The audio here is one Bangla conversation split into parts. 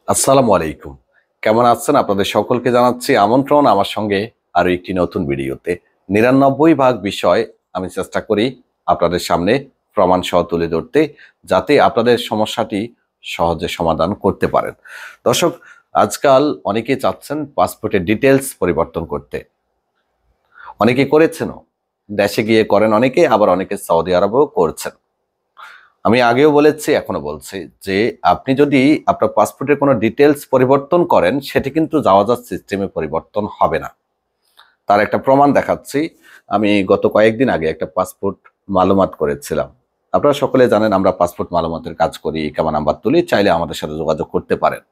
আসসালামু আলাইকুম। কেমন আছেন? আপনাদের সকলকে জানাচ্ছি আমন্ত্রণ আমার সঙ্গে আরো একটি নতুন ভিডিওতে। ৯৯ ভাগ বিষয় আমি চেষ্টা করি আপনাদের সামনে প্রমাণ সহ তুলে ধরতে, যাতে আপনাদের সমস্যাটি সহজে সমাধান করতে পারেন। দর্শক, আজকাল অনেকেই চাচ্ছেন পাসপোর্টের ডিটেলস পরিবর্তন করতে। অনেকে করেছেনও। দেশে গিয়ে করেন অনেকে, আবার অনেকে সৌদি আরবেও করছেন। আমি আগেও বলেছি, এখনো বলছি যে আপনি যদি আপনার পাসপোর্টের কোনো ডিটেলস পরিবর্তন করেন, সেটি কিন্তু যাওয়া সিস্টেমে পরিবর্তন হবে না। তার একটা প্রমাণ দেখাচ্ছি। আমি গত কয়েকদিন আগে একটা পাসপোর্ট মালুমাত করেছিলাম। আপনারা সকলে জানেন আমরা পাসপোর্ট মালুমাতের কাজ করি, ইকামা নাম্বার তুলি, চাইলে আমাদের সাথে যোগাযোগ করতে পারেন।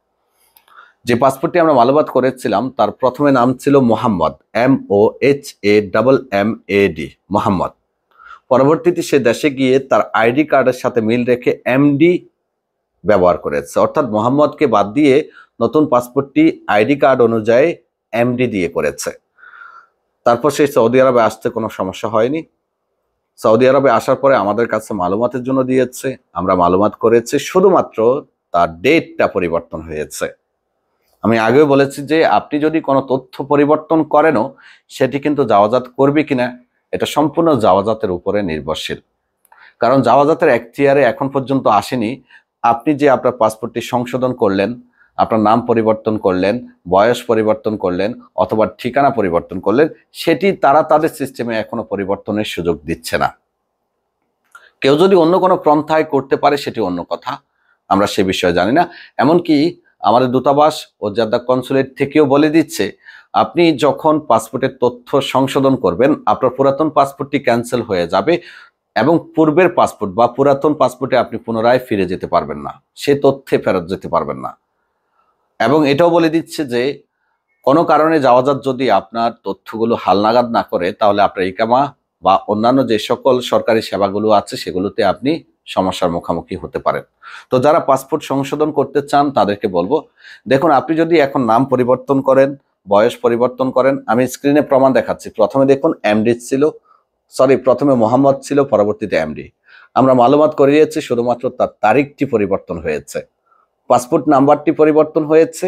যে পাসপোর্টটি আমরা মালুমাত করেছিলাম তার প্রথমে নাম ছিল মোহাম্মদ, MOHAMMAD, মোহাম্মদ। পরবর্তীতে সে দেশে গিয়ে তার আইডি কার্ডের সাথে মিল রেখে MD ব্যবহার করেছে, অর্থাৎ মোহাম্মদকে বাদ দিয়ে নতুন পাসপোর্টটি আইডি কার্ড অনুযায়ী MD দিয়ে করেছে। তারপর সে সৌদি আরবে আসতে কোনো সমস্যা হয়নি। সৌদি আরবে আসার পরে আমাদের কাছে মালুমাতের জন্য দিয়েছে, আমরা মালুমাত করেছি, শুধুমাত্র তার ডেটটা পরিবর্তন হয়েছে। আমি আগেও বলেছি যে আপনি যদি কোনো তথ্য পরিবর্তন করেনও, সেটি কিন্তু জাওয়াজাত করবে কিনা এটা সম্পূর্ণ জাওয়াজাতের উপরে নির্ভরশীল। কারণ জাওয়াজাতের এখতিয়ারে এখন পর্যন্ত আসেনি। আপনি যে আপনার পাসপোর্টটি সংশোধন করলেন, আপনার নাম পরিবর্তন করলেন, বয়স পরিবর্তন করলেন, অথবা ঠিকানা পরিবর্তন করলেন, সেটি তারা তাদের সিস্টেমে এখনো পরিবর্তনের সুযোগ দিচ্ছে না। কেউ যদি অন্য কোনো পন্থায় করতে পারে সেটি অন্য কথা, আমরা সে বিষয়ে জানি না। এমনকি আমাদের দূতাবাস ও জেদ্দা কনসুলেট থেকেও বলে দিচ্ছে, আপনি যখন পাসপোর্টের তথ্য সংশোধন করবেন, আপনার পুরাতন পাসপোর্টটি ক্যান্সেল হয়ে যাবে এবং পূর্বের পাসপোর্ট বা পুরাতন পাসপোর্টে আপনি পুনরায় ফিরে যেতে পারবেন না, সে তথ্যে ফেরত যেতে পারবেন না। এবং এটাও বলে দিচ্ছে যে কোনো কারণে জাওয়াজাত যদি আপনার তথ্যগুলো হালনাগাদ না করে, তাহলে আপনার ইকামা বা অন্যান্য যে সকল সরকারি সেবাগুলো আছে সেগুলোতে আপনি সমস্যার মুখোমুখি হতে পারেন। তো যারা পাসপোর্ট সংশোধন করতে চান তাদেরকে বলবো, দেখুন আপনি যদি এখন নাম পরিবর্তন করেন, বয়স পরিবর্তন করেন, আমি স্ক্রিনে প্রমাণ দেখাচ্ছি। প্রথমে দেখুন MD ছিল, প্রথমে মোহাম্মদ ছিল, পরবর্তীতে MD। আমরা মালুমাত করিয়েছি, শুধুমাত্র তার তারিখটি পরিবর্তন হয়েছে, পাসপোর্ট নাম্বারটি পরিবর্তন হয়েছে,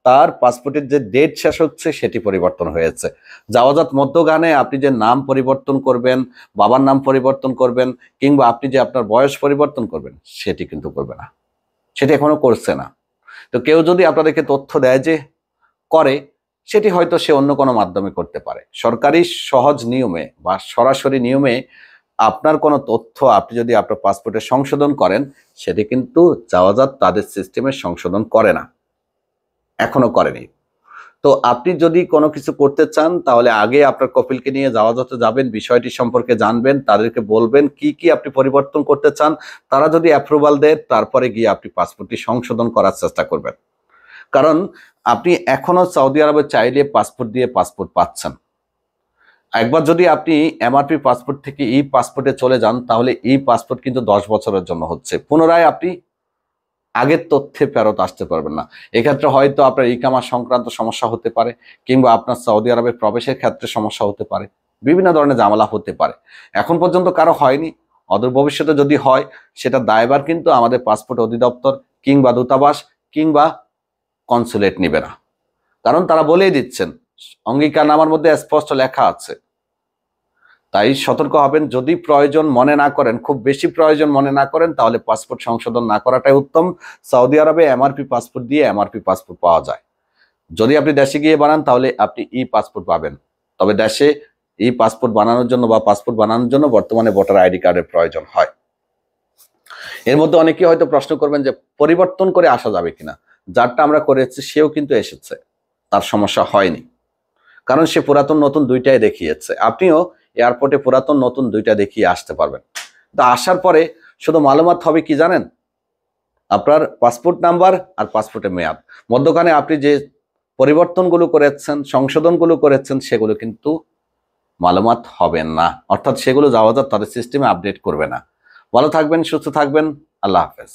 তার পাসপোর্টের যে ডেট শেষ হচ্ছে সেটি পরিবর্তন হয়েছে। জাওয়াজাত মধ্যগানে আপনি যে নাম পরিবর্তন করবেন, বাবার নাম পরিবর্তন করবেন, কিংবা আপনি যে আপনার বয়স পরিবর্তন করবেন, সেটি কিন্তু করবে না, সেটি এখনো করছে না। তো কেউ যদি আপনাদেরকে তথ্য দেয় যে করে, সেটি হয়তো সে অন্য কোনো মাধ্যমে করতে পারে। সরকারি সহজ নিয়মে বা সরাসরি নিয়মে আপনার কোনো তথ্য আপনি যদি আপনার পাসপোর্টে সংশোধন করেন, সেটি কিন্তু জাওয়াজাত তাদের সিস্টেমে সংশোধন করে না, এখনো করেনি। তো আপনি যদি কোনো কিছু করতে চান, তাহলে আগে আপনার কপিলকে নিয়ে জাওয়াজাতে যাবেন, বিষয়টি সম্পর্কে জানবেন, তাদেরকে বলবেন কি কি আপনি পরিবর্তন করতে চান। তারা যদি অ্যাপ্রুভাল দেয়, তারপরে গিয়ে আপনি পাসপোর্টটি সংশোধন করার চেষ্টা করবেন। কারণ আপনি এখনো সৌদি আরবে চাইলে পাসপোর্ট দিয়ে পাসপোর্ট পাচ্ছেন। একবার যদি আপনি MRP পাসপোর্ট থেকে পাসপোর্টে চলে যান, তাহলে পাসপোর্ট কিন্তু 10 বছরের জন্য হচ্ছে। পুনরায় আপনি আগের তথ্যে ফেরত আসতে পারবেন না। এক্ষেত্রে হয়তো আপনার ইকামা সংক্রান্ত সমস্যা হতে পারে, কিংবা আপনার সৌদি আরবে প্রবেশের ক্ষেত্রে সমস্যা হতে পারে, বিভিন্ন ধরনের ঝামেলা হতে পারে। এখন পর্যন্ত কারো হয়নি, অদূর ভবিষ্যতে যদি হয়, সেটা দায়ভার কিন্তু আমাদের পাসপোর্ট অধিদপ্তর কিংবা দূতাবাস কিংবা কনসুলেট নেবে না। কারণ তারা বলেই দিচ্ছেন, অঙ্গীকারনামার মধ্যে স্পষ্ট লেখা আছে। তাই সতর্ক হবেন। যদি প্রয়োজন মনে না করেন, খুব বেশি প্রয়োজন মনে না করেন, তাহলে পাসপোর্ট সংশোধন না করাটাই উত্তম। সৌদি আরবে MRP পাসপোর্ট দিয়ে MRP পাসপোর্ট পাওয়া যায়। যদি আপনি দেশে গিয়ে বানান, তাহলে আপনি পাসপোর্ট পাবেন। তবে দেশে পাসপোর্ট বানানোর জন্য বা পাসপোর্ট বানানোর জন্য বর্তমানে ভোটার আইডি কার্ডের প্রয়োজন হয়। এর মধ্যে অনেকেই হয়তো প্রশ্ন করবেন যে পরিবর্তন করে আসা যাবে কিনা। যারটা আমরা করেছি সেও কিন্তু এসেছে, তার সমস্যা হয়নি, কারণ সে পুরাতন নতুন দুইটাই দেখিয়েছে। আপনিও এয়ারপোর্টে পুরাতন নতুন দুইটা দেখিয়ে আসতে পারবেন। তো আসার পরে শুধু মালুমাত হবে কি জানেন, আপনার পাসপোর্ট নাম্বার আর পাসপোর্টের মেয়াদ। মধ্যখানে আপনি যে পরিবর্তনগুলো করেছেন, সংশোধনগুলো করেছেন, সেগুলো কিন্তু মালুমাত হবেন না, অর্থাৎ সেগুলো জাওয়াজাত তাদের সিস্টেমে আপডেট করবে না। ভালো থাকবেন, সুস্থ থাকবেন, আল্লাহ হাফেজ।